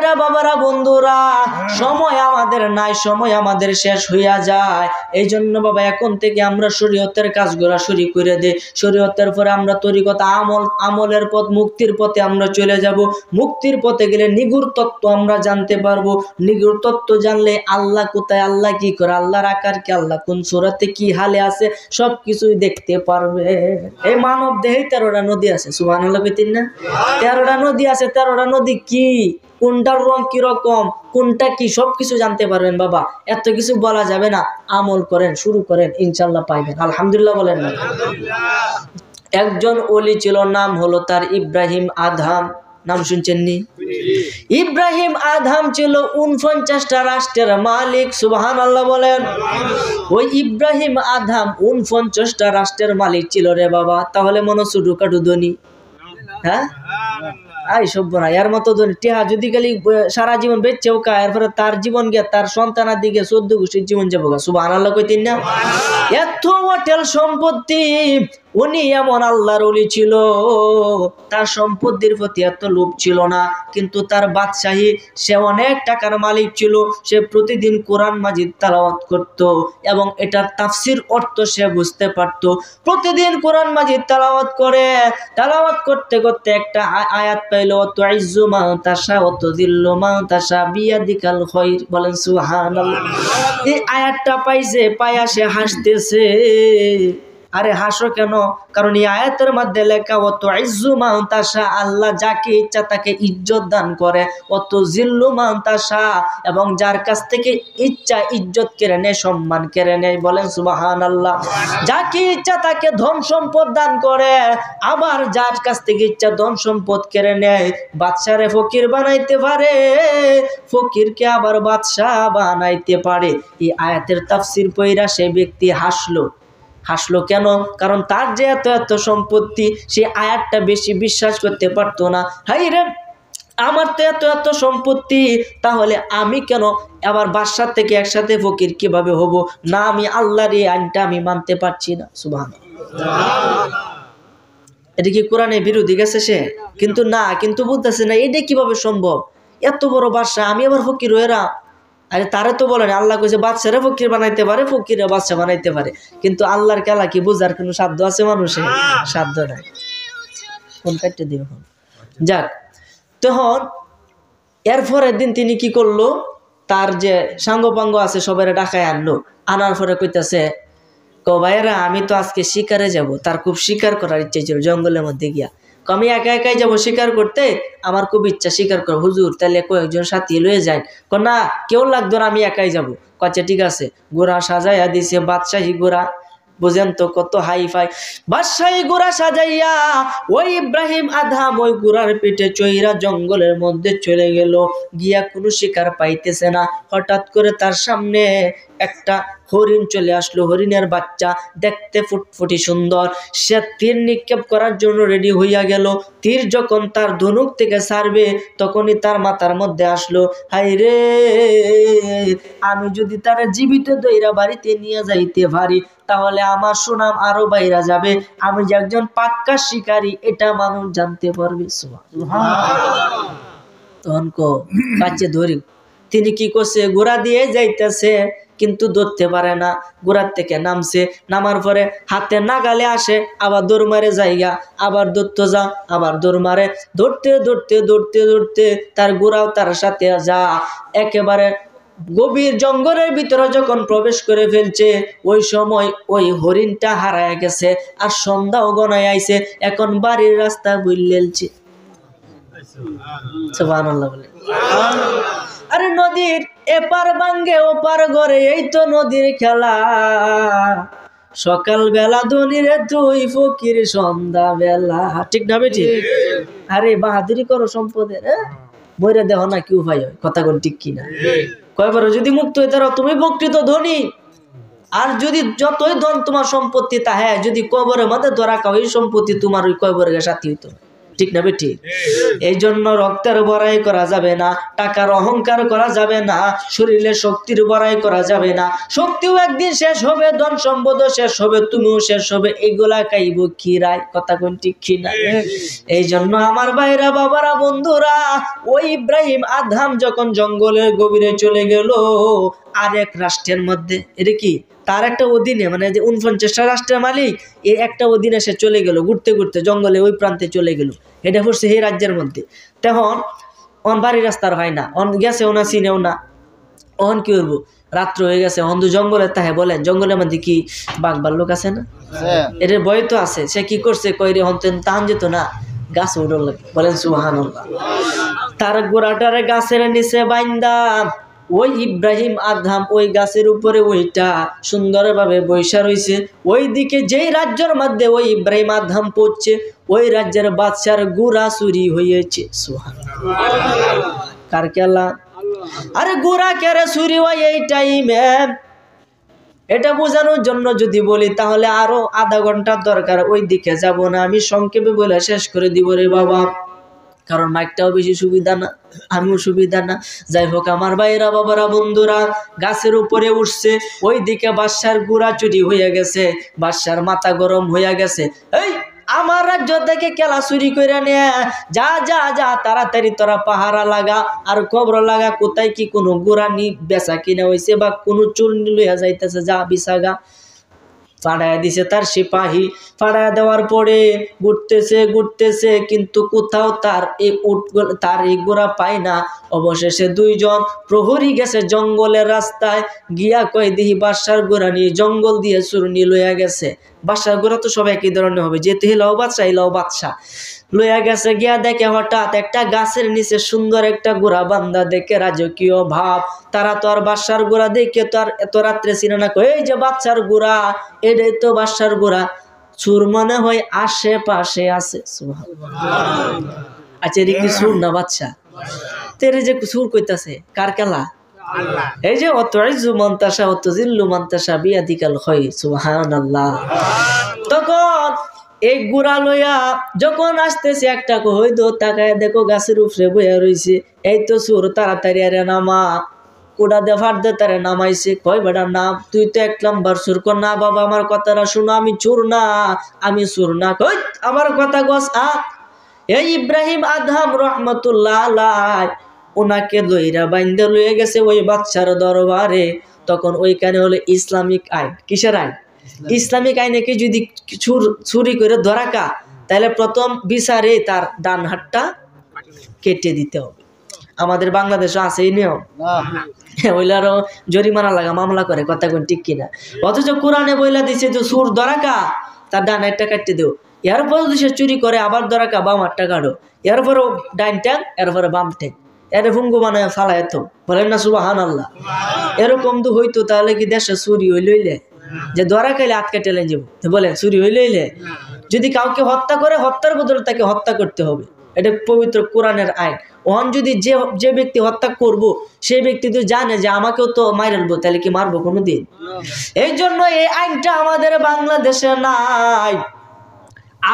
ভাইরা বাবারা বন্ধুরা, সময় আমাদের নাই, সময় আমাদের শেষ হইয়া যায়। এই জন্য বাবা এখন থেকে আমরা শরীয়তের কাজগুলো শুরু করে দেই। শরীয়তের পরে আমরা তরিকত আমলের পথ, মুক্তির পথে আমরা চলে যাব। মুক্তির পথে গেলে নিগুড় তত্ত্ব আমরা জানতে পারবো। নিগুড় তত্ত্ব জানলে আল্লাহ কোথায়, আল্লাহ কি করে, আল্লাহর আকার কি, আল্লাহ কোন সূরাতে কি হালে আছে, সবকিছুই দেখতে পারবে। এই মানব দেহে 13টা নদী আছে, সুবহানাল্লাহ কইতেন না? 13টা নদী আছে। 13টা নদী কি, কোনটার রং কি রকম, কোনটা কি, সবকিছু জানতে পারবেন বাবা। এত কিছু বলা যাবে না। আমল করেন, শুরু করেন, ইনশাআল্লাহ পাইবেন। আলহামদুলিল্লাহ বলেন না? একজন ওলি ছিল, নাম হলো তার ইব্রাহিম আদহাম। নাম শুনছেন নি? ইব্রাহিম আদহাম ছিল 49টা রাষ্ট্রের মালিক। সুবহানাল্লাহ বলেন। ওই ইব্রাহিম আদহাম 49টা রাষ্ট্রের মালিক ছিল রে বাবা। তাহলে মনে ছোট কাটু ধনী? হ্যাঁ, আই সভ্য না। এর মতো ধনী টিহা যদি খালি সারা জীবন বেচেও কা, এরপরে তার জীবন গিয়া তার সন্তানার দিকে 14 গোষ্ঠীর জীবন যাবো। সুবহানাল্লাহ কইতেন না? এত হোটেল সম্পত্তি, উনি এমন আল্লাহর ওলি ছিল, তার সম্পত্তির প্রতি এত লোভ ছিল না। কিন্তু তার বাদশাহী, সে অনেক টাকার মালিক ছিল। সে প্রতিদিন কোরআন মাজিদ তেলাওয়াত করত এবং এটার তাফসির অর্থ সে বুঝতে পারত। প্রতিদিন কোরআন মাজিদ তেলাওয়াত করে, তেলাওয়াত করতে করতে একটা আয়াত পাইল, তুইজ্জু মা তাশা ওয়া তুযিল্লু মা তাশা বিয়াদিকাল খায়র। বলেন সুবহানাল্লাহ। এই আয়াতটা পাইছে, পায়া সে হাসতেছে। আরে হাসো কেন? কারণ এই আয়াতের মধ্যে লেখা, অত ইজ্জু মান তাশা, আল্লাহ যাকে ইচ্ছা তাকে ইজ্জত দান করে, অত জিল্লু মান তাশা, এবং যার কাছ থেকে ইচ্ছা ইজ্জত কেড়ে নেয়, সম্মান কেড়ে নেয়। বলেন সুবহানাল্লাহ। যাকে ইচ্ছা তাকে ধন সম্পদ দান করে, আবার যার কাছ থেকে ইচ্ছা ধন সম্পদ কেড়ে নেয়। বাদশারে ফকির বানাইতে পারে, ফকিরকে আবার বাদশা বানাইতে পারে। এই আয়াতের তাফসীর পড়া সে ব্যক্তি হাসলো। হাসলো কেন? কারণ তার যে এত এত সম্পত্তি, সে আয়াতটা বেশি বিশ্বাস করতে পারতো না। হাই রে, আমার তো এত এত সম্পত্তি, তাহলে আমি কেন আবার বাদশার থেকে একসাথে ফকির কিভাবে হব? না, আমি আল্লাহর এই আইনটা আমি মানতে পারছি না। সুবহানাল্লাহ। এটা কি কোরআনের বিরোধী গেছে সে? কিন্তু না, কিন্তু বুঝতেছে না এটা কিভাবে সম্ভব। এত বড় বাদশা, আমি আবার ফকির হয়েরা। আরে তারে তো বলেন, আল্লাহ কইছে বাদশারে ফকির বানাইতে পারে, ফকিরে বাদশা বানাইতে পারে। কিন্তু আল্লাহর খেলা কি বুঝার কোনো সাধ্য আছে মানুষের? সাধ্য নাই। ফোন কাটতে দিও। যাক, তখন এরপরের দিন তিনি কি করলো, তার যে সাঙ্গপাঙ্গ আছে সবাই ডাকায় আনলো। আনার পরে কইতাছে, কো ভাইয়েরা, আমি তো আজকে শিকারে যাব। তার খুব শিকার করার ইচ্ছে ছিল, জঙ্গলের মধ্যে গিয়া। আমি একা একাই যাবো শিকার করতে, আমার খুব ইচ্ছা শিকার করা। হুজুর তাহলে কয়েকজন সাথী লয়ে যায়? না, কেউ লাগতো না, আমি একাই যাবো। আচ্ছা ঠিক আছে। ঘোড়া সাজাইয়া দিছে, বাদশাহী ঘোড়া, বুঝেন তো কত হাই ফাই। বাদশাহী ঘোড়া সাজাইয়া ওই ইব্রাহিম আদহাম ওই ঘোড়ার পিঠে চইরা জঙ্গলের মধ্যে চলে গেল। গিয়া কোনো শিকার পাইতেছে না। হঠাৎ করে তার সামনে একটা হরিণ চলে আসলো, হরিণের বাচ্চা, দেখতে ফুটফুটি সুন্দর। সে তীর নিক্ষেপ করার জন্য রেডি হইয়া গেল। তীর যখন তার ধনুক থেকে ছাড়বে, তখনই তার মাথার মধ্যে আসলো, হাই রে, আমি যদি তারা জীবিত দইরা বাড়িতে নিয়ে যাইতে পারি, তাহলে আমার সুনাম আরো বাইরা যাবে। আমি যে একজন পাক্কা শিকারী, এটা মানুষ জানতে পারবে। তখন কাছে ধরি। তিনি কি করছে, ঘোড়া দিয়ে যাইতেছে, কিন্তু ধরতে পারে না। ঘোড়ার থেকে নামছে, নামার পরে হাতে নাগালে আসে, আবার দৌড় মারে জায়গা, আবার ধরতে যা, আবার দৌড় মারে। ধরতে ধরতে ধরতে ধরতে তার ঘোড়াও তার সাথে যা। একেবারে গভীর জঙ্গলের ভিতরে যখন প্রবেশ করে ফেলছে, ওই সময় ওই হরিণটা হারায় গেছে। আর সন্ধ্যাও গনায় আইছে। এখন বাড়ির রাস্তা বুঝলেছে। সুবহানাল্লাহ বলে। আরে নদীর এপার ভাঙ্গে ওপার ঘরে, এই তো নদীর খেলা। সকাল বেলা ধনীরে তুই ফকির সন্ধ্যা বেলা। ঠিক না বেটি? আরে বাহাদুরি করো সম্পদের, বইরে দেহ না কি উপায় হয়। কথা কোন ঠিক কিনা? কয়বার যদি মুক্ত হইতে রাও, তুমি প্রকৃত ধনী। আর যদি যতই ধন তোমার সম্পত্তি, তা হ্যাঁ, যদি কবরের মধ্যে ধরা খাও, এই সম্পত্তি তোমার ওই কবরের সাথী হইতো। ঠিক না বেটি? এই জন্য রক্তের বড়াই করা যাবে না, টাকার অহংকার করা যাবে না, শরীরে শক্তির বড়াই করা যাবে না। শক্তিও একদিন শেষ হবে, ধন সম্পদও শেষ হবে, তুমিও শেষ হবে। এগুলা খাইব কি রায়? কথা কোন ঠিক কি না? এই জন্য আমার ভাইরা, বাবারা, বন্ধুরা, ওই ইব্রাহিম আদহাম যখন জঙ্গলের গভীরে চলে গেল আরেক রাষ্ট্রের মধ্যে, এটা কি তার একটা অধীনে, মানে যে 49টা রাষ্ট্রের মালিক, এই একটা অধীনে সে চলে গেল, ঘুরতে ঘুরতে জঙ্গলে ওই প্রান্তে চলে গেল। এটা পড়ছে এই রাজ্যের মধ্যে। তখন অন বাড়ির রাস্তার হয় না, অন গেছেও না, চিনেও না। অন কি করবো, রাত্র হয়ে গেছে, অন তো জঙ্গলে তাহে বলেন, জঙ্গলের মধ্যে কি বাঘ ভাল্লুক আছে না? এটার ভয় তো আছে। সে কি করছে, কইরে হন তান যেত না, গাছ উঠল লাগে, বলেন সুবহানাল্লাহ। তার গোড়াটারে গাছের নিচে বাইন্দা ওই ইব্রাহিম আদহাম ওই গাছের উপরে ওইটা সুন্দরভাবে বৈশা রয়েছে। ওই দিকে যেই রাজ্যের মধ্যে ওই ইব্রাহিম আদহাম পড়ছে, ওই রাজ্যের বাদশার গুড়া চুরি হয়েছে। সুবহানাল্লাহ। কার খেলা? আরে গুড়া কেরে চুরি হয় এই টাইমে? এটা বোঝানোর জন্য যদি বলি তাহলে আরো আধা ঘন্টার দরকার, ওই দিকে যাব না, আমি সংক্ষেপে বলে শেষ করে দিব রে বাবা, কারণ মাইকটাও বেশি সুবিধা না, আমিও সুবিধা না। যাই হোক আমার ভাইরা, বাবারা, বন্ধুরা, গাছের উপরে উঠছে, ওই দিকে বাদশার গুড়া চুরি হয়ে গেছে, বাদশার মাথা গরম হয়ে গেছে। এই আমার রাজ্য থেকে কেলা চুরি করে নিয়ে যা যা যা, তাড়াতাড়ি তোরা পাহারা লাগা আর কবর লাগা, কোথায় কি কোনো গুড়া নি বেচা কিনা হয়েছে বা কোনো চুর লইয়া যাইতেছে, যা বিছাগা। ফাড়ায় দিছে তার সিপাহী। ফাড়ায় দেওয়ার পরে ঘুরতেছে কিন্তু কোথাও তার এই গোড়া পায় না। অবশেষে দুইজন প্রহরী গেছে জঙ্গলের রাস্তায়, গিয়া কয় দিহি বাদশার গোড়া নিয়ে জঙ্গল দিয়ে চুরনি লইয়া গেছে। বাদশার গোড়া তো সব একই ধরনের হবে, যেহেতু হিলাও বাদশা লইয়া গেছে। গিয়া দেখে হঠাৎ একটা গাছের নিচে সুন্দর একটা গোড়া বান্ধা, দেখে রাজকীয় ভাব। তারা তো আর বাদশার গোড়া দেখে তো আর এত রাত্রে চিনে না, এই যে বাদশার গোড়া, এটাই তো বাদশার গোড়া। চুর মনে হয় আশেপাশে আছে। আচ্ছা, এটা কি চুর না বাদশা? তেরে যে চুর কইতাছে, কার খেলা? এই যে অত ইজ্জু মানতাসা অত জিল্লু মানতাসা বিয়াদিকাল খায়র। সুবহানাল্লাহ। তখন এই গুড়া লইয়া যখন আসতেছে, একটা হইতো তাকায় দেখো গাছের উপরে বইয়া রইছে। এই তো চোর, তাড়াতাড়ি আরে নামা। কোডা দে ফাট দে তারে নামাইছে। কয় বেটা নাম, তুই তো 1 নাম্বার চোর। কর না বাবা, আমার কথাটা শুনো, আমি চোর না, আমি চোর না। কই আমার কথা গস আ। এই ইব্রাহিম আদহাম রহমতুল্লাহ আলাইহি ওনাকে লইরা বাইন্দা লইয়া গেছে ওই বাদশার দরবারে। তখন ওইখানে হলো ইসলামিক আইন। কিসের আইন? ইসলামিক আইনে কি যদি চুরি করে ধরাকা, তাহলে প্রথম বিচারে তার ডান হাতটা কেটে দিতে হবে। আমাদের বাংলাদেশে আছে এই নিয়ম? ওইলারও জরিমানা লাগা, মামলা করে। কথা কোন ঠিক কিনা? অথচ কোরআনে বইলা দিছে যে চুর ধরাকা তার ডান হাতটা কাটতে দেও। এরপর যদি সে চুরি করে আবার ধরাকা বাম হাতটা কাটো। এরপরও ডাইন ট্যাং, এরপরে বাম ট্যাং, এর ভুঙ্গু বানায় ফালায়। তো বলেন না সুবহানাল্লাহ? এরকম তো হইতো, তাহলে কি দেশে চুরি হইলে যে ধরা খাইলে হাত কেটে লেন যাব? বলেন চুরি হইলে যদি কাউকে হত্যা করে, হত্যার বদলে তাকে হত্যা করতে হবে। এটা পবিত্র কোরআনের আইন। ওহন যদি যে ব্যক্তি হত্যা করব, সেই ব্যক্তি তো জানে যে আমাকেও তো মাইরালবো, তাহলে কি মারবো কোনোদিন? এই জন্য এই আইনটা আমাদের বাংলাদেশে নাই।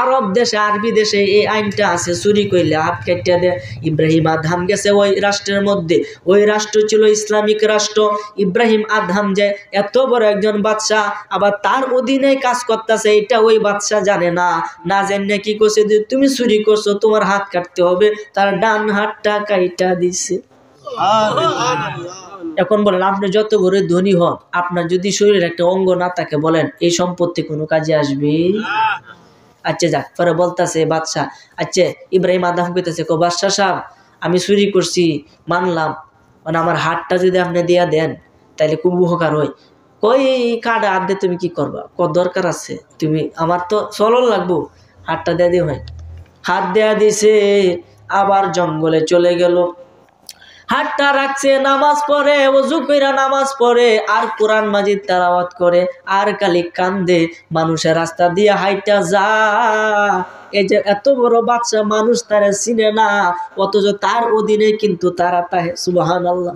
আরব দেশে, আরবি দেশে এই আইনটা আছে, চুরি করলে হাত কেটে দেয়। ইব্রাহিম আদহাম গেছে ওই রাষ্ট্রের মধ্যে, ওই রাষ্ট্র ছিল ইসলামিক রাষ্ট্র। ইব্রাহিম আদহাম যে এত বড় একজন বাদশাহ, আবার তার অধীনে কাজ করতেছে, এটা ওই বাদশাহ জানে না। না জানে কি করছে, তুমি চুরি করছো, তোমার হাত কাটতে হবে। তার ডান হাতটা কাইটা দিছে। এখন বলেন, আপনি যত বড় ধনী হন, আপনার যদি শরীরের একটা অঙ্গ না থাকে, বলেন এই সম্পত্তি কোনো কাজে আসবে? আচ্ছা যাক, পরে বলতেছে বাদশাহ, আচ্ছা ইব্রাহিম আদহাম কইতেছে, বাদশাহ সাহেব, আমি চুরি করছি মানলাম, মানে আমার হাতটা যদি আপনি দিয়া দেন তাহলে খুব উপকার হয়। কই কাটা হাত দিয়ে তুমি কি করবা? দরকার আছে, তুমি আমার তো চলন লাগবো, হাতটা দেয়া দিয়ে হয়। হাত দেয়া দিছে, আবার জঙ্গলে চলে গেল। হাতটা রাখছে, নামাজ পড়ে, ওযু কইরা নামাজ পড়ে, আর কোরআন মাজিদ তেলাওয়াত করে, আর খালি কান্দে। মানুষের রাস্তা দিয়ে হাইটা যা, এই যে এত বড় বাচ্চা মানুষ তারা চিনে না, অথচ তার অধীনে কিন্তু তারা তাহে। সুবহানাল্লাহ।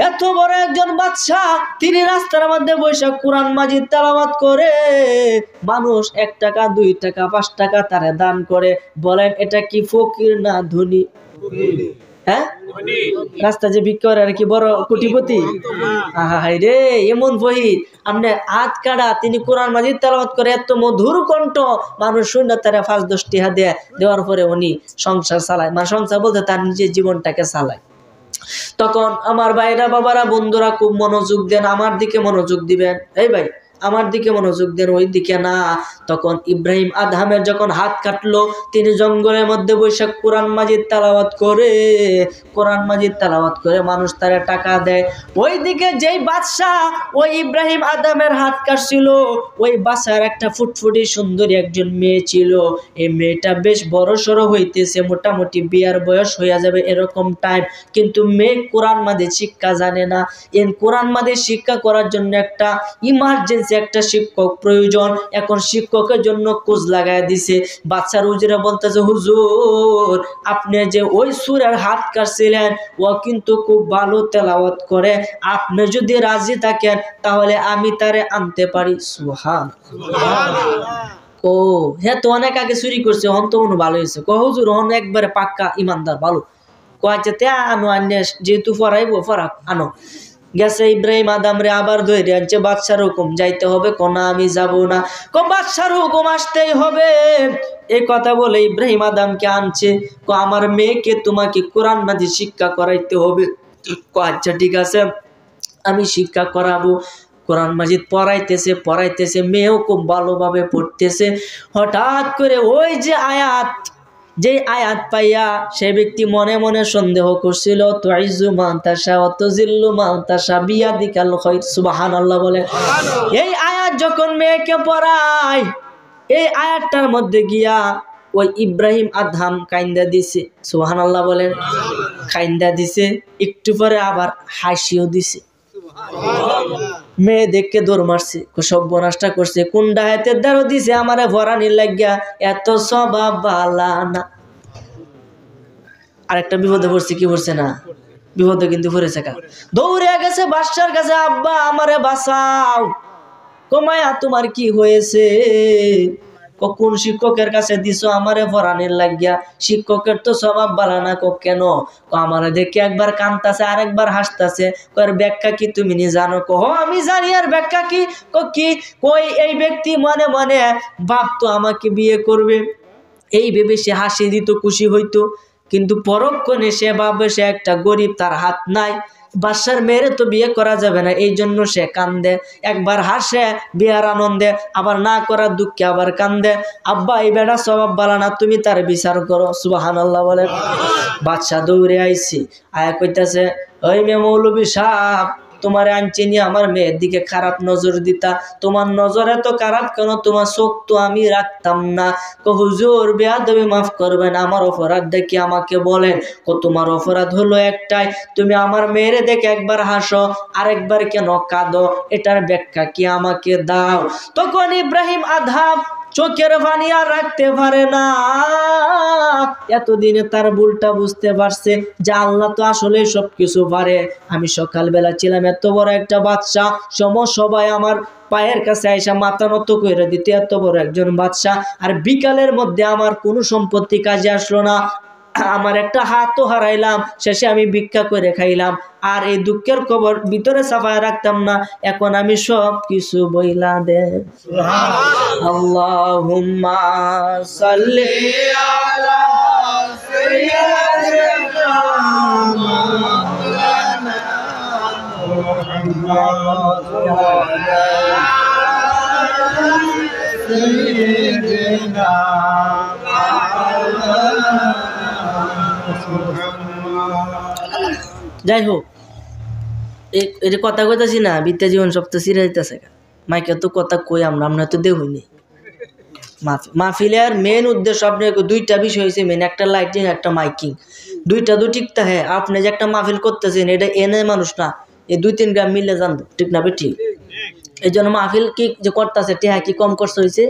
এত বড় একজন বাচ্চা, তিনি রাস্তার মধ্যে বসে কোরআন মাজিদ তেলাওয়াত করে, মানুষ 1 টাকা 2 টাকা 5 টাকা তারে দান করে। বলেন এটা কি ফকির না ধনী? হ্যাঁ, রাস্তা যে ভিক্ষা করে আর কি বড় কোটিপতি? হাই রে, এমন ফহিদ আপনি হাত কাটা, তিনি কোরআন মাজিদ তেলাওয়াত করে, এত মধুর কণ্ঠ, মানুষ শুনে তারা 5-10 টাকা দেওয়ার পরে উনি সংসার চালায়। মানে সংসার বলতে তার নিজের জীবনটাকে চালায়। তখন আমার ভাইরা, বাবারা, বন্ধুরা খুব মনোযোগ দেন, আমার দিকে মনোযোগ দিবেন। এই ভাই আমার দিকে মনোযোগ দেন, ওই দিকে না। তখন ইব্রাহিম আদহামের যখন হাত কাটলো, তিনি জঙ্গলের মধ্যে বসে কোরআন মাজিদ তেলাওয়াত করে, কোরআন মাজিদ তেলাওয়াত করে মানুষ তারে টাকা দেয়। ওইদিকে যেই বাদশাহ ওই ইব্রাহিম আদহামের হাত কাটছিল, ওই বাদশার একটা ফুটফুটি সুন্দরী একজন মেয়ে ছিল। এই মেয়েটা বেশ বড় সড়ো হইতেছে, মোটামুটি বিয়ার বয়স হইয়া যাবে এরকম টাইম, কিন্তু মেয়ে কোরআন মাজিদ শিক্ষা জানে না। এই কোরআন মাজিদ শিক্ষা করার জন্য একটা ইমার্জেন্সি একটা শিক্ষক প্রয়োজন। এখন শিক্ষকের জন্য খোঁজ লাগাই দিছে। বাচ্চার হুজুরে বলতেছে, হুজুর আপনি যে ওই সূরার হাত কাটছিলেন, ও কিন্তু খুব ভালো তেলাওয়াত করে, আপনি যদি রাজি থাকেন তাহলে আমি তারে আনতে পারি। সুবহানাল্লাহ। ও হ্যাঁ, তো অনেক আগে চুরি করছে, হন তো মনে ভালো হয়েছে। হুজুর হন একবারে পাক্কা ইমানদার, ভালো। কয়েছে তে আনো, আনে যেহেতু ফরাইবো ফরাক আনো। গেছে ইব্রাহিম আদম রে আবার ধরে আনছে, বাদশার হুকুম যাইতে হবে। কোনা আমি যাব না, বাদশার হুকুম আসতেই হবে। এই কথা বলে ইব্রাহিম আদমকে আনছে। আমার মেয়েকে তোমাকে কোরআন মাজিদ শিক্ষা করাইতে হবে। আচ্ছা ঠিক আছে, আমি শিক্ষা করাবো। কোরআন মাজিদ পড়াইতেছে, মেয়েও খুব ভালোভাবে পড়তেছে। হঠাৎ করে ওই যে আয়াত পাইয়া সে ব্যক্তি মনে মনে সন্দেহ করছিল, তুইজু মান তাশা ওয়া তুযিল্লু মান তাশা বিয়াদিকাল খায়র। সুবহানাল্লাহ বলে। এই আয়াত যখন মেয়েকে পড়ায়, এই আয়াতটার মধ্যে গিয়া ওই ইব্রাহিম আদহাম কাইন্দা দিছে। সুবহানাল্লাহ বলেন। কাইন্দা দিছে, একটু পরে আবার হাসিও দিছে। মেয়ে দেখকে দৌড় মারছে, সর্বনাশটা করছে, কোন ডায়াতের দ্বারা দিছে আমারে ভরানির লাগিয়া, এত স্বভাব বালা না। আরেকটা বিপদে পড়ছে, কি পড়ছে না? বিপদে কিন্তু পড়েছে। দৌড়ে গেছে বাদশার কাছে, আব্বা আমারে বাঁচাও। কমায়া তোমার কি হয়েছে? কোন শিক্ষকের কাছে দিছো আমারে ভরানির লাগিয়া? শিক্ষকের তো স্বভাব বালা না। কেন? আমারে দেখে একবার কানতাছে, আরেকবার হাসতাছে। ব্যাখ্যা কি তুমি নি জানো? আমি জানি। আর ব্যাখ্যা কি? কই এই ব্যক্তি মনে মনে ভাবতো আমাকে বিয়ে করবে, এই ভেবে সে হাসি দিত, খুশি হইতো। কিন্তু পরক্ষণে সে ভাবে সে একটা গরিব, তার হাত নাই, বাদশার মেয়েরে তো বিয়ে করা যাবে না, এই জন্য সে কান্দে। একবার হাসে বিয়ার আনন্দে, আবার না করার দুঃখে আবার কান্দে। আব্বা এই বেটা স্বভাব বালা না, তুমি তার বিচার করো। সুবহানাল্লাহ বলে। বাদশা দৌড়ে আইছি, আয়া কইতাছে, ওই মেয়ে মৌলবী সাহেব, তোমার আনছি নিয়ে আমার মেয়ের দিকে খারাপ নজর দিতা। তোমার নজর এত খারাপ কেন? তোমার চোখ তো আমি রাখতাম না। হুজুর বেয়াদবি মাফ করবেন, আমার অপরাধ দেখি আমাকে বলেন। তোমার অপরাধ হলো একটাই, তুমি আমার মেয়েরে দেখে একবার হাসো, আরেকবার কেন কাঁদো? এটার ব্যাখ্যা কি আমাকে দাও। তখন ইব্রাহিম আদহাম চোখের পানি আর রাখতে পারে না। এতদিনে তার ভুলটা বুঝতে পারছে যে আল্লাহ তো আসলে সবকিছু পারে। আমি সকালবেলা ছিলাম এত বড় একটা বাদশা, সবাই আমার পায়ের কাছে আইসা মাথা নত করে দিতে, এত বড় একজন বাদশা, আর বিকালের মধ্যে আমার কোনো সম্পত্তি কাজে আসলো না। আমার একটা হাতও হারাইলাম, শেষে আমি ভিক্ষা করে খাইলাম, আর এই দুঃখের খবর ভিতরে সাফায় রাখতাম না। এখন আমি সব কিছু বইলা দে। আল্লাহুম্মা সাল্লি আলা সাইয়্যিদিনা মাওলানা মুহাম্মদ ওয়া আলা সাইয়্যিদিনা যাই হোক, এই কথা কইতাছি না, বিদ্যা জীবন সব তো চিরা দিতেছে। মাইকে তো কথা কই আমরা তো দেখুনি। মাহফিলের মেন উদ্দেশ্য আপনার দুইটা বিষয় হয়েছে মেন, একটা লাইটিং, একটা মাইকিং। দুইটা ঠিক থাকে। আপনি যে একটা মাহফিল করতেছেন, এটা এনে মানুষ না, এই 2-3 গ্রাম মিলে জানতো, ঠিক না বেটি? এই জন্য মাহফিল কি যে করতেছে, টেহা কি কম খরচ হয়েছে?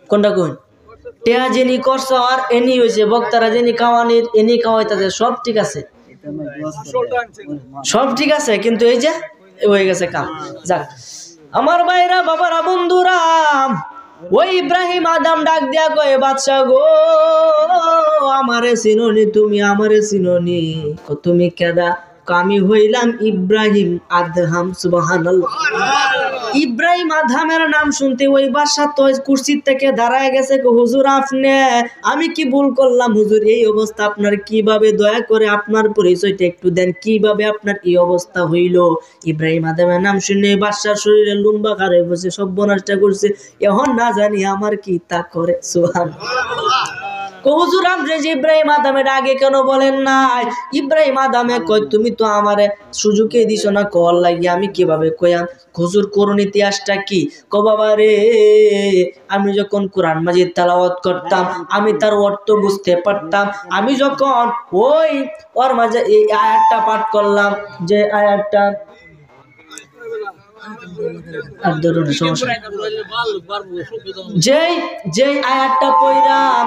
কোনটা কোন? টেয়া যিনি করছো আর এনি হয়েছে, বক্তারা যিনি খাওয়ানির এনি খাওয়াইতেছে, সব ঠিক আছে, সব ঠিক আছে, কিন্তু এই যে হয়ে গেছে কাম। যাক আমার ভাইরা, বাবারা, বন্ধুরা, ওই ইব্রাহিম আদম ডাক দিয়া কয়ে, বাদশা গো আমারে চিনোনি তুমি, আমারে চিনোনি? তুমি কেডা? আমি হইলাম ইব্রাহিম আদহাম। সুবহানাল্লাহ। ইব্রাহিম আদহামের নাম শুনতে ওই বাদশা তো কুরসির থেকে দাঁড়ায় গেছে। হুজুর আপনি, আমি কি ভুল করলাম হুজুর? এই অবস্থা আপনার কিভাবে? দয়া করে আপনার পরিচয়টা একটু দেন, কিভাবে আপনার এই অবস্থা হইল? ইব্রাহিম আদমের নাম শুনে বাদশার শরীরে লুম্বা খারে বসে সর্বনাশটা করছে। এখন না জানি আমার কি তা করে। সুবহানাল্লাহ। হুজুর আপনি যে ইব্রাহিম আদমের আগে কেন বলেন নাই? ইব্রাহিম আদমে কই তুমি তো আমারে সুযোগে দিছো না কল লাগি, আমি কিভাবে কইয়াম? হুজুর করুন ইতিহাসটা কি? কো বাবা রে, আমি যখন কোরআন মাজিদ তেলাওয়াত করতাম আমি তার অর্থ বুঝতে পারতাম। আমি যখন ওই ওর মাঝে এই আয়াতটা পাঠ করলাম, যে আয়াতটা যে আয়াতটা পড়লাম,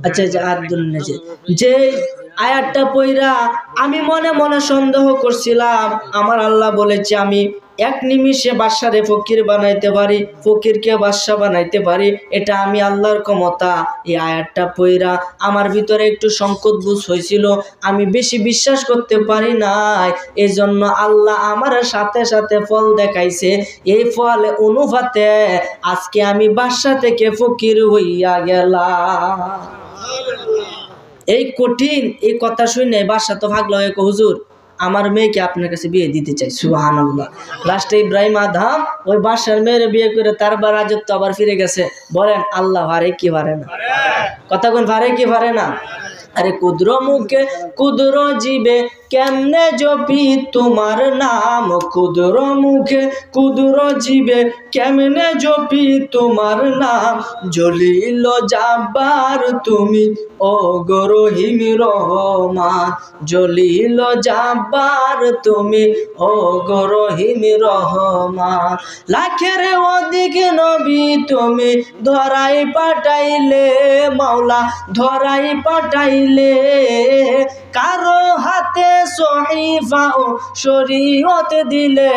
আচ্ছা যে আয়াতটা পইরা আমি মনে মনে সন্দেহ করছিলাম। আমার আল্লাহ বলেছে আমি এক নিমিষে বাদশারে ফকির বানাইতে পারি, ফকিরকে বাদশা বানাইতে পারি, এটা আমি আল্লাহর ক্ষমতা। এই আয়াতটা পইরা আমার ভিতরে একটু সংকট বোধ হয়েছিল, আমি বেশি বিশ্বাস করতে পারি নাই। এই জন্য আল্লাহ আমার সাথে সাথে ফল দেখাইছে। এই ফল অনুপাতে আজকে আমি বাদশা থেকে ফকির হইয়া গেলাম। এই কঠিন এই কথা শুনে বাদশা তো ভাগলো, হুজুর আমার মেয়েকে আপনার কাছে বিয়ে দিতে চাই। সুবহানাল্লাহ। লাস্টে ইব্রাহিম আদম ওই বাদশার মেয়ের বিয়ে করে তার রাজত্ব আবার ফিরে গেছে। বলেন আল্লাহ ভারে কি পারে না? কথা কোন ভারে কি পারে না? আরে কুদর মুখে কুদর জীবে কেমনে জপি তোমার নাম, কুদর মুখে কুদর জীবে কেমনে জপি তোমার নাম, জলিল জাব্বার তুমি ও গো রহিম রহমান, জলিল জাব্বার তুমি ও গো রহিম রহমান। লাখের অধিক নবী তুমি ধরাই পাঠাইলে, মাওলা ধরাই পাঠাইলে, কারো হাতে সহিফা ও শরীয়ত দিলে,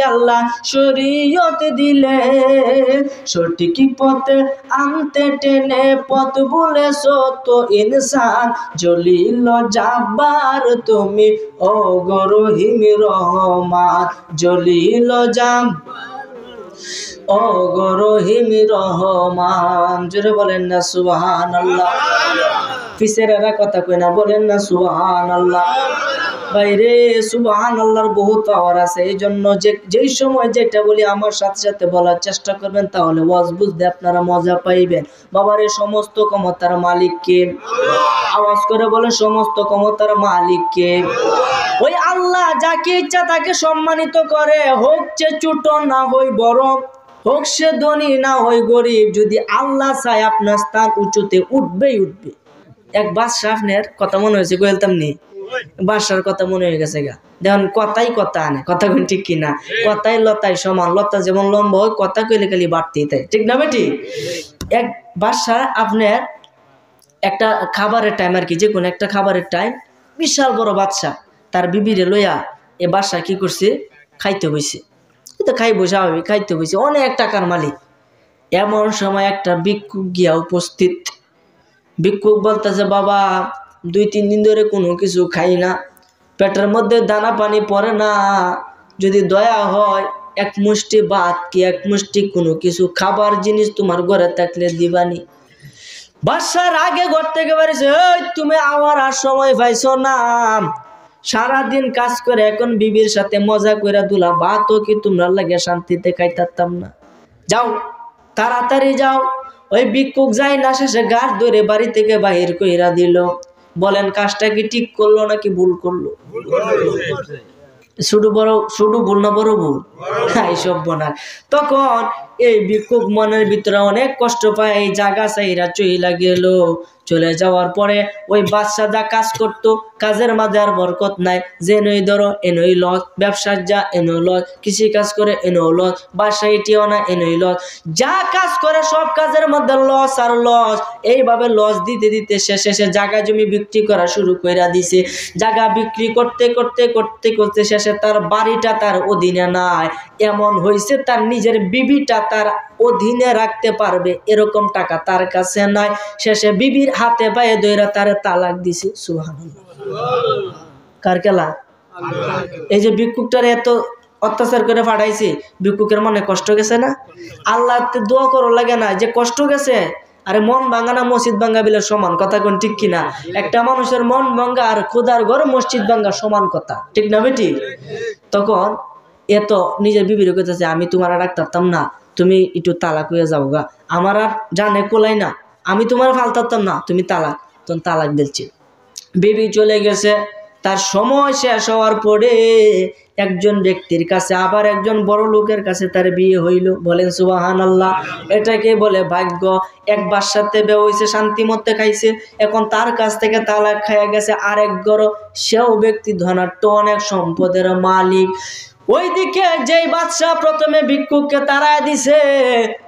আল্লাহ শরীয়ত দিলে, সঠিক পথে আনতে টেনে পথ বলেছো তো ইনসান, জলিল জাব্বার তুমি ও গো রহিম রহমান, জলিল জাব্বার ও গো রহিম রহমান। জোরে বলেন না সুবহানাল্লাহ। ফিসেরা কথা কই না, বলেন না সুবহানাল্লাহ। বাইরে সুবহানাল্লাহর বহুত পাওয়ার আছে। এই জন্য যেই সময় যেটা বলি আমার সাথে সাথে বলার চেষ্টা করবেন, তাহলে ওয়াজ বুঝতে আপনারা মজা পাইবেন। বাবার এই সমস্ত ক্ষমতার মালিক কে? আওয়াজ করে বলেন, সমস্ত ক্ষমতার মালিক কে? ওই আল্লাহ যাকে ইচ্ছা তাকে সম্মানিত করে, হোক সে ছোট না হই বড়, হোক সে ধনী না হই গরিব, যদি আল্লাহ চায় আপনার স্থান উঁচুতে উঠবেই উঠবে। এক বাদশা, আপনার কথা মনে হয়েছে কইলতাম নি? বাদশার কথা মনে হয়ে গেছে গা। দেখুন কথাই কথা আনে, কথা কোন ঠিক কিনা? কথাই লতাই সমান, লতা যেমন লম্বা হয় কথা কইলে খালি বাড়তেই তাই, ঠিক না বেটি? এক বাদশা আপনার একটা খাবারের টাইম, আর কি যে কোনো একটা খাবারের টাইম, বিশাল বড় বাদশা তার বিবিরে লইয়া এ বাদশা কি করছে? খাইতে বইছে। তো খাইবো স্বাভাবিক, খাইতে বইছে, অনেক টাকার মালিক। এমন সময় একটা ভিক্ষুক গিয়া উপস্থিত। ভিক্ষুক বলতেছে, বাবা 2-3 দিন ধরে কোনো কিছু খাই না, পেটের মধ্যে দানা পানি পড়ে না, যদি দয়া হয় এক মুষ্টি ভাত কি এক মুষ্টি কোনো কিছু খাবার জিনিস তোমার ঘরে থাকলে দিবানি। বাদশার আগে ঘর থেকে বেরিয়েছে, তুমি আমার আর সময় পাইছো না, সারাদিন কাজ করে এখন বিবির সাথে মজা করে দুলা ভাতও কি তোমরা লাগে শান্তিতে খাইতাম না? যাও তাড়াতাড়ি যাও। ওই ভিক্ষুক যাই না শেষে গাছ ধরে বাড়ি থেকে বাহির কইরা দিল। বলেন কাজটা কি ঠিক করলো নাকি ভুল করলো? শুধু ভুল না বড় ভুল? এইসব বনার। তখন এই ভিক্ষুক মনের ভিতরে অনেক কষ্ট পায়, এই জায়গা চাইরা চইলা গেল। চলে যাওয়ার পরে ওই বাদশা যা কাজ করতো, কাজের মাঝে আর বরকত নাই। যে নই ধরো এনই লস, ব্যবসার যা এনো লস, কৃষি কাজ করে এনো লস, বাসা এটিও না এনই লস, যা কাজ করে সব কাজের মধ্যে লস আর লস। এইভাবে লস দিতে দিতে শেষে জায়গা জমি বিক্রি করা শুরু করে দিছে। জায়গা বিক্রি করতে করতে করতে করতে শেষে তার বাড়িটা তার অধীনে নাই, এমন হয়েছে তার নিজের বিবিটা তার অধীনে রাখতে পারবে এরকম টাকা তার কাছে নাই। শেষে বিবির হাতে পায়ে ধইরা তারে তালাক দিছে। সুবহানাল্লাহ। কার খেলা? এই যে ভিক্ষুকটারে এত অত্যাচার করে পাঠাইছে, ভিক্ষুকের মনে কষ্ট গেছে না? আল্লাহ দোয়া করো লাগে না যে কষ্ট গেছে? আরে মন ভাঙা না মসজিদ ভাঙ্গা বিলে সমান, কথা কোন ঠিক কিনা? একটা মানুষের মন ভাঙ্গা আর খোদার ঘর মসজিদ ভাঙ্গা সমান কথা, ঠিক না বেটি? তখন এত নিজের বিবির কইতেছে, আমি তোমার ডাক্তারতাম না, তুমি একটু তালাক হয়ে যাও গা, আমার আর জানে কোলাই না, আমি তোমার ফালতাম না, তুমি তালাক। তখন তালাক দিচ্ছি। বিবি চলে গেছে। তার সময় শেষ হওয়ার পরে একজন ব্যক্তির কাছে, আবার একজন বড় লোকের কাছে তার বিয়ে হইল। বলেন সুবহানাল্লাহ। এটাকে বলে ভাগ্য। একবার সাথে বিয়ে হইছে, শান্তি মতে খাইছে, এখন তার কাছ থেকে তালাক খাইয়া গেছে আরেক গড়। সেও ব্যক্তি ধনাঢ্য, অনেক সম্পদের মালিক। ওইদিকে যেই বাদশা প্রথমে ভিক্ষুককে তাড়ায় দিছে,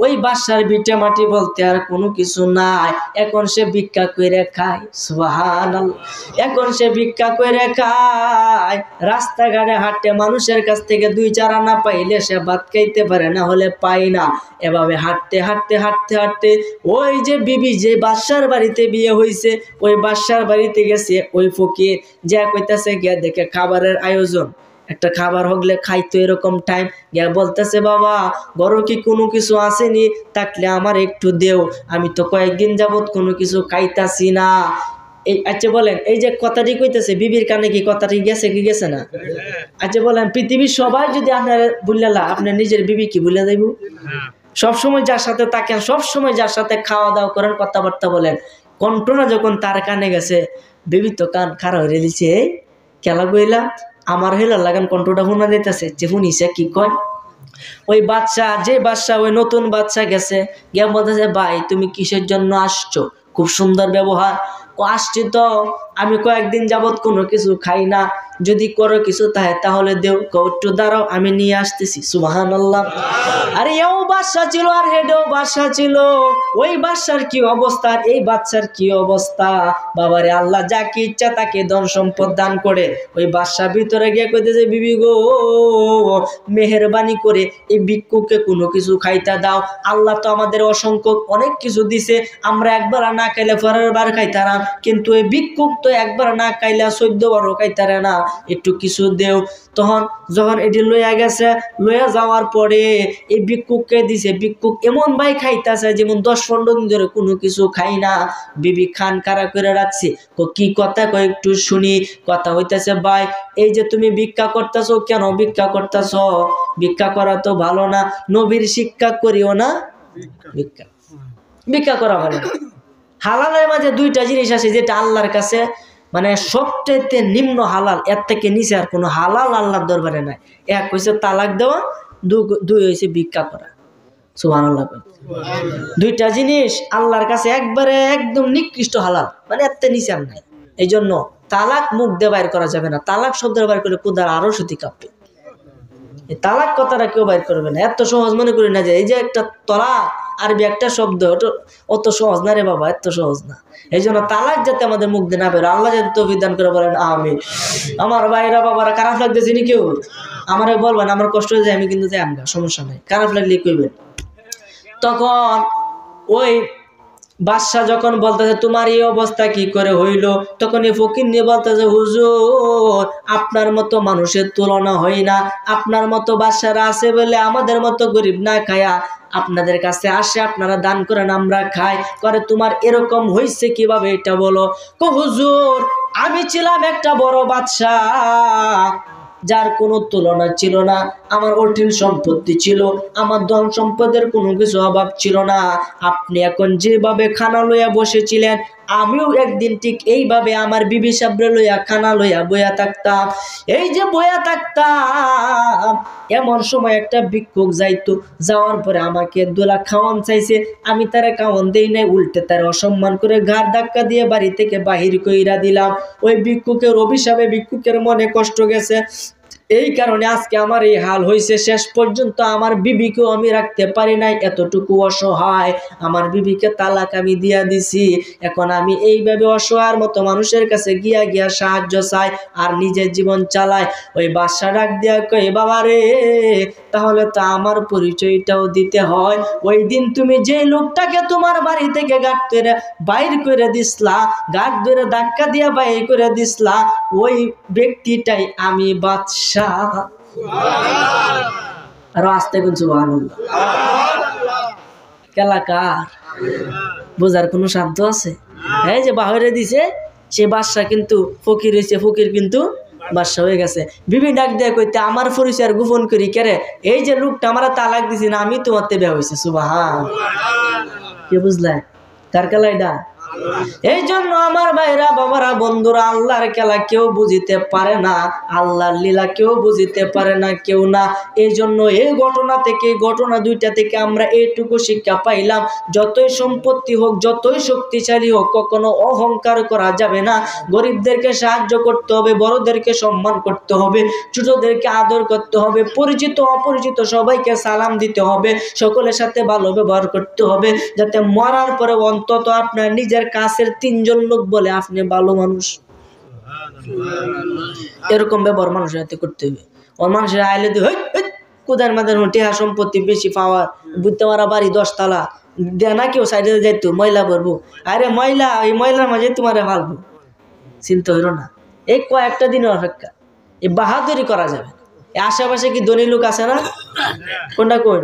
ওই বাদশার ভিটে মাটি বলতে আর কোনো কিছু নাই। এখন সে ভিক্ষা করে খায়। সুবহানাল্লাহ। এখন সে ভিক্ষা করে খায়, রাস্তাঘাটে হাঁটে, মানুষের কাছ থেকে 2-4 আনা পাইলে সে ভাত খাইতে পারে, না হলে পায় না। এভাবে হাঁটতে হাঁটতে হাঁটতে হাঁটতে ওই যে বিবি যে বাদশার বাড়িতে বিয়ে হয়েছে, ওই বাদশার বাড়িতে গেছে। ওই ফকির যা কইতাছে, গিয়া দেখে খাবারের আয়োজন, একটা খাবার হগলে খাইতো এরকম টাইম। গিয়া বলতেছে, বাবা বড় কি কোনো কিছু আসেনি, থাকলে আমার একটু দেও, আমি তো কয়েকদিন যাবত কোনো কিছু খাইতাছি না। এই আচ্ছা বলেন, এই যে কথাটি কইতেছে বিবির কানে কি কথাটি গেছে কি গেছে না? আচ্ছা বলেন, পৃথিবীর সবাই যদি আপনার বুঝলেলা, আপনার নিজের বিবি কি ভুলে যাইব? সবসময় যার সাথে থাকেন, সবসময় যার সাথে খাওয়া দাওয়া করেন, কথাবার্তা বলেন, কণ্ঠনা যখন তার কানে গেছে, বিবি তো কান খারাপ হয়ে দিচ্ছে। এই খেলা গইলা আমার হেলা লাগান কণ্ঠটা শোনা দিতেছে, যে শুনিছে কি কয়। ওই বাচ্চা, যে বাচ্চা ওই নতুন বাচ্চা গেছে, গিয়া বলতেছে, ভাই তুমি কিসের জন্য আসছো? খুব সুন্দর ব্যবহার। আসছি তো আমি কয়েকদিন যাবত কোনো কিছু খাই না, যদি করো কিছু তাহলে দেও। একটু দাঁড়াও, আমি নিয়ে আসতেছি। সুবহানাল্লাহ। আরে এও বাদশা ছিল আর হেডেও বাদশা ছিল। ওই বাদশার কি অবস্থা আর এই বাচ্চার কি অবস্থা! বাবারে, আল্লাহ যাকে ইচ্ছা তাকে ধন সম্পদ দান করে। ওই বাদশা ভিতরে গিয়ে কইতেছে, বিবি গো মেহেরবানি করে এই ভিক্ষুককে কোনো কিছু খাইতে দাও। আল্লাহ তো আমাদের অসংখ্য অনেক কিছু দিছে, আমরা একবার না খাইলে পরের বার খাইতারাম, কিন্তু এই ভিক্ষুক তো একবার না খাইলে 14 বারও খাইতারে না, একটু কিছু দেও। তখন যখন এটি লইয়া গেছে, লইয়া যাওয়ার পরে এই ভিক্ষুককে দিছে। ভিক্ষুক এমন ভাই খাইতেছে যেমন 10-15 দিন ধরে কোনো কিছু খাই না। বিবি খান কারা করে রাখছে। কি কথা কয় একটু শুনি। কথা হইতেছে, ভাই এই যে তুমি ভিক্ষা করতেছো, কেন ভিক্ষা করতেছো? ভিক্ষা করা তো ভালো না, নবীর শিক্ষা করিও না ভিক্ষা করা ভালো না। হালালের মাঝে 2টা জিনিস আছে যেটা আল্লাহর কাছে মানে সবচেয়ে নিম্ন হালাল, এর থেকে নিচে আর কোনো হালাল আল্লাহর দরবারে নাই। এক হইছে তালাক দেওয়া, 2 হইছে ভিক্ষা করা। সুবহানাল্লাহ। 2টা জিনিস আল্লাহর কাছে একবারে একদম নিকৃষ্ট হালাল, মানে এর থেকে নিচে আর নাই। এই জন্য তালাক মুখ দিয়ে বাইর করা যাবে না। তালাক শব্দ বাইর করে কুদার আরো সতী কাঁপবে। এই তালাক কথাটা কেউ বাইর করবে না, এত সহজ মনে করি না যে এই যে একটা তলাক আরবি একটা শব্দ, অত সহজ না রে বাবা, এত সহজ না। এই জন্য তালাক যাতে আমাদের মুখ দিয়ে না বেরো, আল্লাহ যাতে তৌফিক দান করে, বলেন আমিন। আমার ভাইরা বাবারা খারাপ লাগতেছে নি কেউ? আমারে বলবেন, আমার কষ্ট হয়ে যায়, আমি কিন্তু যাই আমগা, সমস্যা নাই, খারাপ লাগলে কইবেন। তখন ওই বাদশা যখন বলতেছে তোমার এই অবস্থা কি করে হইল, তখন এই ফকির নিয়ে বলতেছে, হুজুর আপনার মতো মানুষের তুলনা হয় না, আপনার মতো বাদশারা আছে বলে আমাদের মতো গরিব না খায়া আপনাদের কাছে আসে, আপনারা দান করেন, আমরা খাই। করে তোমার এরকম হয়েছে কিভাবে এটা বলো। হুজুর আমি ছিলাম একটা বড় বাদশা, যার কোনো তুলনা ছিল না, আমার অঢেল সম্পত্তি ছিল, আমার ধন সম্পদের কোনো কিছু অভাব ছিল না। আপনি এখন যেভাবে খানা লইয়া বসেছিলেন আমিও একদিন ঠিক এইভাবে আমার বিবি সাবরে লইয়া খানা লইয়া বইয়া থাকতাম। এই যে বইয়া থাকতাম, এমন সময় একটা ভিক্ষুক যাইতো, যাওয়ার পরে আমাকে দোলা খাওয়ান চাইছে, আমি তারা খাওয়ান দেই নাই, উল্টে তার অসম্মান করে ঘাড় ধাক্কা দিয়ে বাড়ি থেকে বাহির কইরা দিলাম। ওই ভিক্ষুকের অভিশাপে ভিক্ষুকের মনে কষ্ট গেছে, এই কারণে আজকে আমার এই হাল হয়েছে। শেষ পর্যন্ত আমার বিবিকেও আমি রাখতে পারি নাই, এতটুকু অসহায়। আমার বিবিকে তালাক আমি দিয়া দিছি। এখন আমি এইভাবে অসহায়ের মতো মানুষের কাছে গিয়া গিয়া সাহায্য চাই আর নিজের জীবন চালাই। ওই বাদশা ডাক দিয়া কই, বাবা রে, তাহলে তো আমার পরিচয়টাও দিতে হয়। ওই দিন তুমি যে লোকটাকে তোমার বাড়ি থেকে গাঁট ধরে বাইর করে দিসলা, গাঁট ধরে ধাক্কা দিয়া বাইর করে দিসলা, ওই ব্যক্তিটাই আমি বাদশা। আরো আসতে কোন সুবহানাল্লাহ। কেলাকার বোঝার কোন শব্দ আছে? এই যে বাহিরে দিছে সে বাদশা কিন্তু ফকির হয়েছে, ফকির কিন্তু বাদশা হয়ে গেছে। বিবি ডাক দেয়া কইতে, আমার পরিচয় গোপন করি কেরে? এই যে লোকটা আমার তালাক দিছি না, আমি তোমার তে বিয়া হয়েছে। সুবহান। কি বুঝলেন কার খেলা এটা? এই জন্য আমার ভাইরা, বাবারা, বন্ধুরা, আল্লাহর খেলা কেউ বুঝিতে পারে না, আল্লাহর লীলা কেউ বুঝিতে পারে না, কেউ না। এই জন্য এই ঘটনা থেকে, ঘটনা দুইটা থেকে আমরা এইটুকু শিক্ষা পাইলাম, যতই সম্পত্তি হোক, যতই শক্তিশালী হোক, কখনো অহংকার করা যাবে না। গরিবদেরকে সাহায্য করতে হবে, বড়দেরকে সম্মান করতে হবে, ছোটদেরকে আদর করতে হবে, পরিচিত অপরিচিত সবাইকে সালাম দিতে হবে, সকলের সাথে ভালো ব্যবহার করতে হবে, যাতে মরার পরে অন্তত আপনার নিজের কাছের 3 জন লোক বলে আপনি ভালো মানুষ। এরকম ব্যবহার মানুষের হাতে করতে হবে। ও মানুষের আইলে কোদার মাদের টেহা সম্পত্তি বেশি পাওয়ার, বুঝতে মারা বাড়ি 10 তলা দেয় না, কেউ সাইডে যাইতো ময়লা ভরবো, আরে ময়লা, এই ময়লার মাঝে তোমার ভালবো, চিন্তা হইল না। এই কয়েকটা দিনের অপেক্ষা, এই বাহাদুরি করা যাবে। আশেপাশে কি ধনী লোক আছে না? কোনটা কোন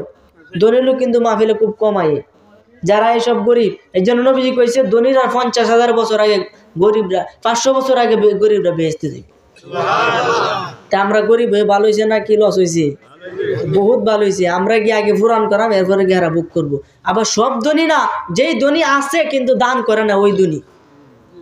ধনী লোক কিন্তু মাহফিলে খুব কমায়, যারা এইসব গরিব। এই জন্য নবীজি কইছে, ধনীরা 50,000 বছর আগে, গরিবরা 500 বছর আগে গরিবরা বেহেশতে যাবে। তা আমরা গরিব হয়ে ভালো হয়েছে না কি লস হয়েছে? বহুত ভালো হয়েছে। আমরা গিয়ে আগে ফুরান করাম, এরপরে গিয়ে বুক করবো। আবার সব ধনী না, যেই ধনী আছে কিন্তু দান করে না, ওই ধনী।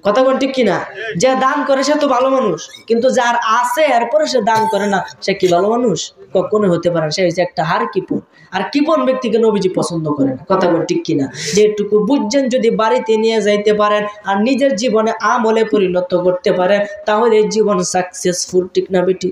কথা কোন ঠিক কিনা? যে দান করে সে তো ভালো মানুষ, কিন্তু যার আছে এরপরে সে দান করে না, সে কি ভালো মানুষ? কখনো হতে পারে না। সে হচ্ছে একটা হার কিপন, আর কিপন ব্যক্তিকে নবীজি পছন্দ করে না। কথা কোন ঠিক কিনা? যেটুকু বুঝছেন যদি বাড়িতে নিয়ে যাইতে পারেন আর নিজের জীবনে আমলে পরিণত করতে পারেন, তাহলে জীবন সাকসেসফুল। ঠিক না বেটি?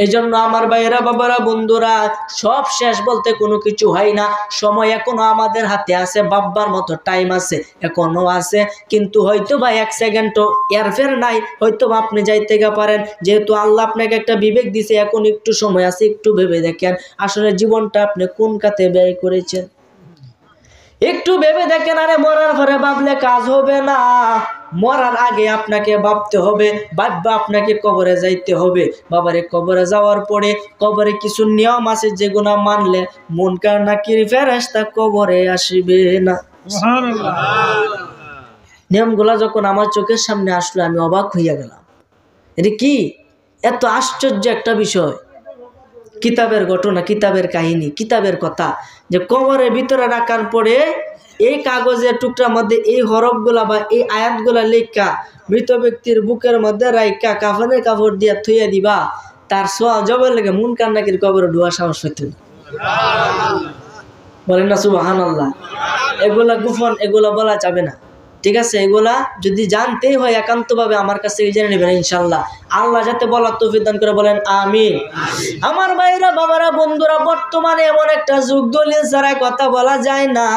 এই জন্য আমার ভাইয়েরা, বাবারা, বন্ধুরা, সব শেষ বলতে কোনো কিছু হয় না। সময় এখনো আমাদের হাতে আছে, বাব্বার মতো টাইম আছে, এখনো আছে। কিন্তু হয়তো বা 1 সেকেন্ডও এরফের নাই, হয়তো বা আপনি যাইতে পারেন। যেহেতু আল্লাহ আপনাকে একটা বিবেক দিছে, এখন একটু সময় আছে, একটু ভেবে দেখেন আসলে জীবনটা আপনি কোন খাতে ব্যয় করেছেন। একটু ভেবে দেখেন। আরে মরার পরে ভাবলে কাজ হবে না, মরার আগে আপনাকে ভাবতে হবে। ভাববা আপনাকে কবরে যাইতে হবে। বাবারে, কবরে যাওয়ার পরে কবরে কিছু নিয়ম আছে, যেগুলো মানলে মুনকার নাকির ফেরেশতা কবরে আসবে না। সুবহানাল্লাহ। নিয়মগুলা যখন আমার চোখের সামনে আসলো, আমি অবাক হইয়া গেলাম। এটা কি এত আশ্চর্য একটা বিষয়! কিতাবের ঘটনা, কিতাবের কাহিনী, কিতাবের কথা, যে কবরের ভিতরে রাখার পরে এই কাগজের টুকরার মধ্যে এই হরফগুলা বা এই আয়াতগুলা লেখা মৃত ব্যক্তির বুকের মধ্যে রাইকা কাফনের কাপড় দিয়া থইয়া দিবা, তার সোয়া জবের লেগে মুনকার নাকির কবরে ঢোয়া সাহস হইতো না। বলেন না সুবহানাল্লাহ। এগুলা গোপন, এগুলা বলা যাবে না। ঠিক আছে? এগুলা যদি জানতেই হয় একান্তভাবে আমার কাছে জেনে নেবেন ইনশাল্লাহ। আল্লাহ যাতে বলার তৌফিক দান করে, বলেন আমিন। আমার ভাইরা, বাবারা, বন্ধুরা, বর্তমানে এমন একটা যুগ, দলিল ছাড়া কথা বলা যায় না,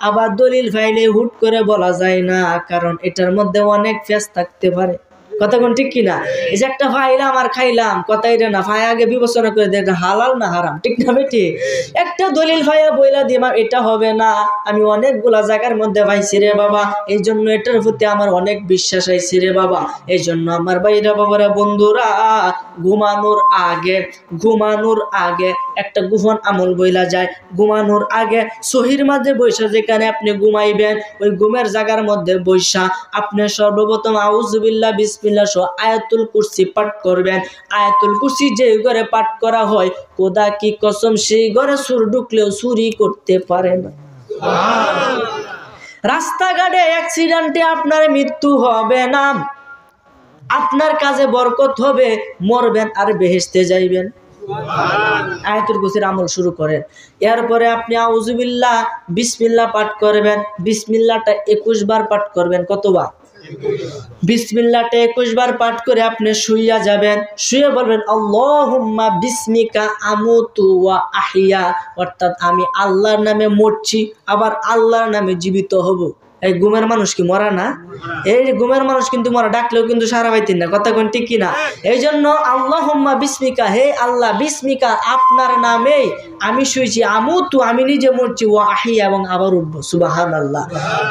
আবার দলিল ফাইলে হুট করে বলা যায় না, কারণ এটার মধ্যে অনেক ফেস থাকতে পারে। কথা কোন ঠিক কিনা? এই যে একটা ফাইলাম আর খাইলাম, কথা এটা না, ফাই আগে বিবেচনা করে দেখ হালাল না হারাম। ঠিক না বেটি? একটা দলিল ফাইয়া বইলা দিলাম, এটা হবে না। আমি অনেকগুলা জায়গার মধ্যে পাইছি রে বাবা, এই জন্য এটার প্রতি আমার অনেক বিশ্বাস আইছি রে বাবা। এই জন্য আমার ভাইরা, বাবারা, বন্ধুরা, ঘুমানোর আগে একটা গোপন আমল বইলা যায়। ঘুমানোর আগে সহির মাঝে বৈশা, যেখানে আপনি ঘুমাইবেন, ওই ঘুমের জায়গার মধ্যে বৈশা আপনি সর্বপ্রথম আউযুবিল্লাহ বিসমিল্লাহ সহ আয়াতুল কুরসি পাঠ করবেন। আয়াতুল কুরসি যে ঘরে পাঠ করা হয়, খোদা কি কসম, সেই ঘরে চোর ঢুকলেও চুরি করতে পারে না। রাস্তাঘাটে অ্যাক্সিডেন্টে আপনার মৃত্যু হবে না, আপনার কাজে বরকত হবে, মরবেন আর বেহেশতে যাইবেন। আয়াতুল কুরসির আমল শুরু করেন। এরপরে আপনি আউযুবিল্লাহ বিসমিল্লাহ পাঠ করবেন। বিসমিল্লাহটা 21 বার পাঠ করবেন। কতবার? বিসমিল্লাহটা 21 বার পাঠ করে আপনি শুইয়া যাবেন। শুয়ে বলবেন আল্লাহুম্মা বিসমিকা আমুতু ওয়া আহইয়া, অর্থাৎ আমি আল্লাহর নামে মরছি, আবার আল্লাহর নামে জীবিত হব। এই ঘুমের মানুষ কি মরা না? এই ঘুমের মানুষ কিন্তু মরা, ডাকলেও কিন্তু সারা পাইতেন না। কথা কোন ঠিক কিনা? এই জন্য আল্লাহুম্মা বিসমিকা, হে আল্লাহ, বিসমিকা আপনার নামেই আমি শুয়েছি, আমুতু আমি নিজে মরছি, ওয়া আহইয়া এবং আবার উঠবো। সুবহানাল্লাহ।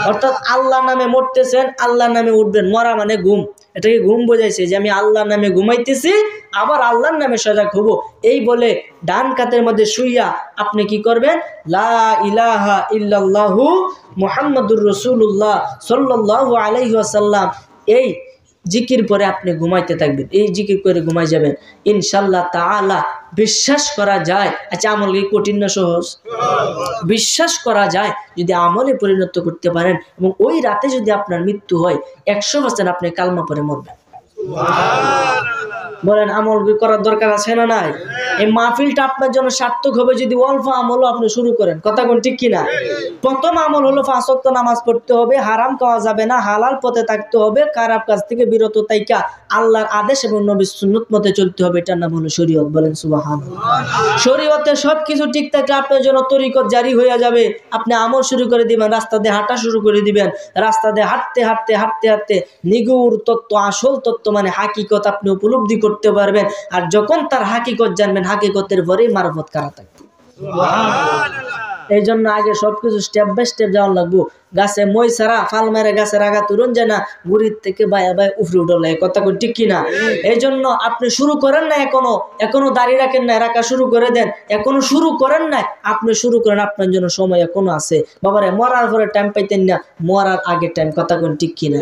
অর্থাৎ আল্লাহর নামে মরতেছেন, আল্লাহর নামে উঠবেন। মরা মানে ঘুম, এটাকে ঘুম বোঝাইছে যে আমি আল্লাহর নামে ঘুমাইতেছি, আবার আল্লাহর নামে সজাগ হব। এই বলে ডান কাতের মধ্যে শুইয়া আপনি কি করবেন? লা ইলাহা ইল্লাল্লাহু মুহাম্মাদুর রাসূলুল্লাহ সাল্লাল্লাহু আলাইহি ওয়াসাল্লাম, এই জিকির পরে আপনি ঘুমাইতে থাকবেন। এই জিকির করে ঘুমাই যাবেন ইনশাআল্লাহ তাআলা। বিশ্বাস করা যায়, আচ্ছা আমল কি কঠিন না সহজ? বিশ্বাস করা যায় যদি আমলে পরিণত করতে পারেন, এবং ওই রাতে যদি আপনার মৃত্যু হয় 100% আপনি কালমা পরে মরবেন। বলেন আমল করার দরকার আছে না নাই? এই মাহফিলটা আপনার জন্য সার্থক হবে যদি অল্প আমলও আপনি শুরু করেন। কথা কোন ঠিক কিনা? প্রথম আমল হলো 5 ওয়াক্ত নামাজ পড়তে হবে, হারাম খাওয়া যাবে না, হালাল পথে থাকতে হবে, খারাপ কাজ থেকে বিরত থাইকা আল্লাহর আদেশ এবং নবীর সুন্নাত মতে চলতে হবে। এটার নাম হলো শরীয়ত। বলেন সুবহানাল্লাহ। শরীয়তে সবকিছু ঠিক থাকলে আপনার জন্য তরিকত জারি হয়ে যাবে। আপনি আমল শুরু করে দিবেন, রাস্তা দিয়ে হাঁটা শুরু করে দিবেন। রাস্তা দিয়ে হাঁটতে হাঁটতে হাঁটতে হাঁটতে নিগুড় তত্ত্ব, আসল তত্ত্ব মানে হাকিকত আপনি উপলব্ধি করতে পারবেন। আর যখন তার হাকিকত জানবেন, হাকিকতের পরেই মারফত করা থাকবে। এই জন্য আগে সবকিছু স্টেপ বাই স্টেপ যাওয়া লাগবো। গাছে মই ছাড়া ফাল মেরে গাছের আগা তুরন যায় না, গুড়ির থেকে বায়া বায়া উফরে উঠল। কথা কোন ঠিক কিনা? এই জন্য আপনি শুরু করেন না, এখনো দাঁড়িয়ে রাখেন না, রাখা শুরু করে দেন। এখনো শুরু করেন না, আপনি শুরু করেন, আপনার জন্য সময় এখনো আছে। বাবারে মরার পরে টাইম পাইতেন না, মরার আগে টাইম। কথা কোন ঠিক কিনা?